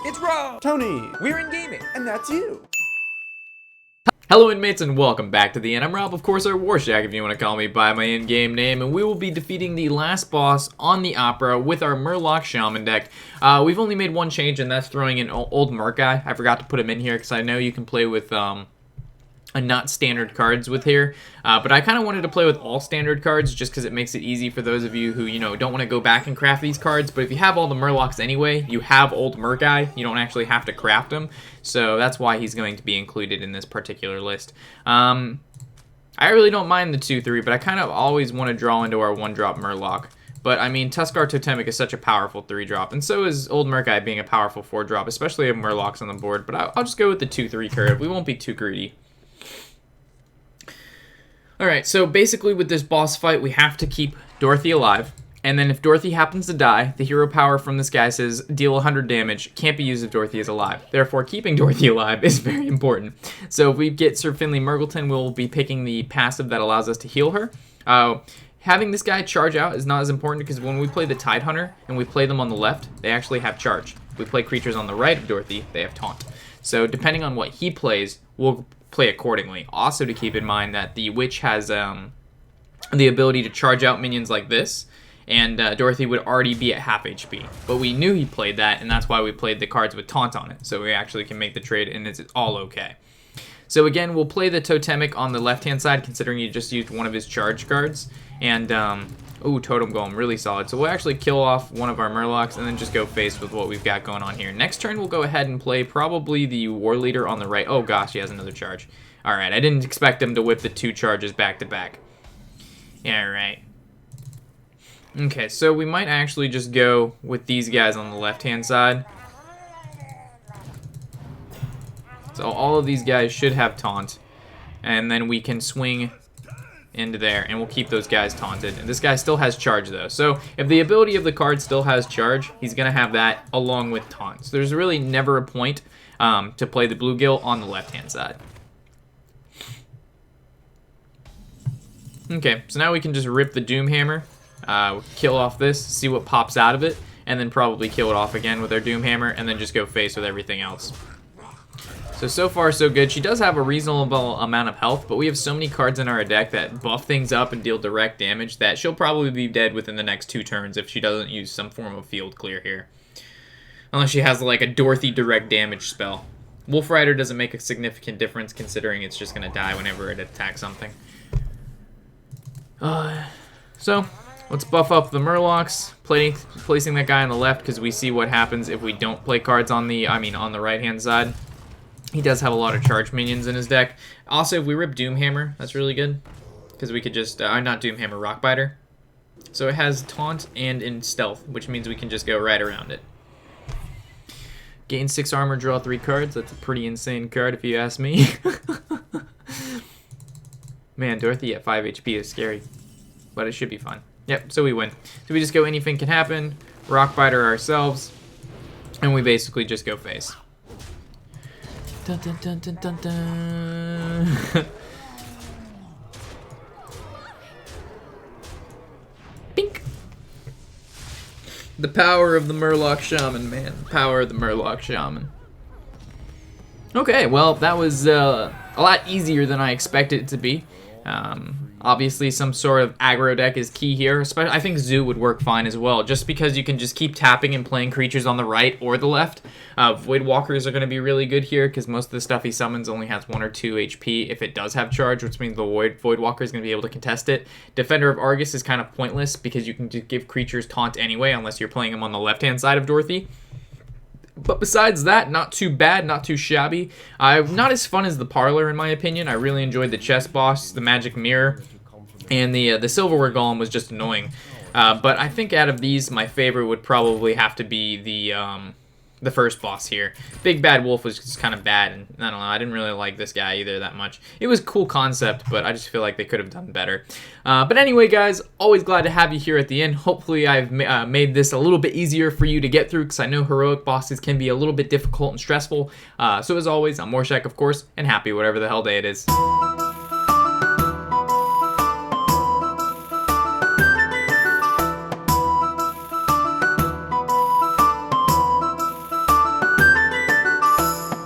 It's Rob! Tony! We're in gaming! And that's you! Hello inmates and welcome back to the inn. I'm Rob, of course, or Warshak if you want to call me by my in-game name, and we will be defeating the last boss on the Opera with our Murloc Shaman deck. We've only made one change, and that's throwing in old Merc guy. I forgot to put him in here because I know you can play with not standard cards with here, but I kind of wanted to play with all standard cards just because it makes it easy for those of you who, don't want to go back and craft these cards. But if you have all the Murlocs anyway, you have old Merc-Eye, you don't actually have to craft them, so that's why he's going to be included in this particular list. I really don't mind the 2-3, but I kind of always want to draw into our 1-drop Murloc. But, I mean, Tuskar Totemic is such a powerful 3-drop, and so is Old Merc-Eye being a powerful 4-drop, especially if Murlocs on the board. But I'll just go with the 2-3 curve. We won't be too greedy. Alright, so basically with this boss fight, we have to keep Dorothy alive. And then if Dorothy happens to die, the hero power from this guy says deal 100 damage, can't be used if Dorothy is alive. Therefore, keeping Dorothy alive is very important. So if we get Sir Finley Murgleton, we'll be picking the passive that allows us to heal her. Having this guy charge out is not as important because when we play the Tide Hunter and we play them on the left, they actually have charge. If we play creatures on the right of Dorothy, they have taunt. So depending on what he plays, we'll play accordingly. Also to keep in mind that the Witch has the ability to charge out minions like this, and Dorothy would already be at half HP. But we knew he played that, and that's why we played the cards with taunt on it. So we actually can make the trade, and it's all okay. So again, we'll play the Totemic on the left-hand side, considering you just used one of his charge cards. And, ooh, Totem Golem, really solid. So we'll actually kill off one of our Murlocs and then just go face with what we've got going on here. Next turn, we'll go ahead and play probably the War Leader on the right. Oh gosh, he has another charge. Alright, I didn't expect him to whip the 2 charges back to back. Alright. Okay, so we might actually just go with these guys on the left-hand side. So all of these guys should have taunt. And then we can swing into there, and we'll keep those guys taunted. And this guy still has charge, though. So if the ability of the card still has charge, he's going to have that along with taunt. So there's really never a point to play the bluegill on the left-hand side. Okay, so now we can just rip the Doomhammer, kill off this, see what pops out of it, and then probably kill it off again with our Doomhammer, and then just go face with everything else. So far so good. She does have a reasonable amount of health, but we have so many cards in our deck that buff things up and deal direct damage that she'll probably be dead within the next 2 turns if she doesn't use some form of field clear here. Unless she has like a Dorothy direct damage spell. Wolf Rider doesn't make a significant difference considering it's just going to die whenever it attacks something. So, let's buff up the Murlocs, placing that guy on the left because we see what happens if we don't play cards on the right-hand side. He does have a lot of charge minions in his deck. Also, if we rip Doomhammer, that's really good. Because we could just, not Doomhammer, Rockbiter. So it has taunt and in stealth, which means we can just go right around it. Gain 6 armor, draw 3 cards. That's a pretty insane card if you ask me. Man, Dorothy at 5 HP is scary. But it should be fun. Yep, so we win. So we just go anything can happen, Rockbiter ourselves, and we basically just go face. Dun, dun, dun, dun, dun, dun. Bink. The power of the Murloc Shaman, man. The power of the Murloc Shaman. Okay, well, that was a lot easier than I expected it to be. Obviously, some sort of aggro deck is key here. Especially, I think Zoo would work fine as well, just because you can just keep tapping and playing creatures on the right or the left. Voidwalkers are going to be really good here, because most of the stuff he summons only has 1 or 2 HP if it does have charge, which means the Voidwalker is going to be able to contest it. Defender of Argus is kind of pointless, because you can just give creatures taunt anyway, unless you're playing them on the left-hand side of Dorothy. But besides that, not too bad, not too shabby. Not as fun as the Parlor, in my opinion. I really enjoyed the Chess Boss, the Magic Mirror, and the Silverware Golem was just annoying. But I think out of these, my favorite would probably have to be the first boss here. Big Bad Wolf was just kind of bad, and I don't know, I didn't really like this guy either that much. It was a cool concept, but I just feel like they could have done better. But anyway, guys, always glad to have you here at the end. Hopefully I've made this a little bit easier for you to get through, because I know heroic bosses can be a little bit difficult and stressful. So as always, I'm Warshak, of course, and happy whatever the hell day it is.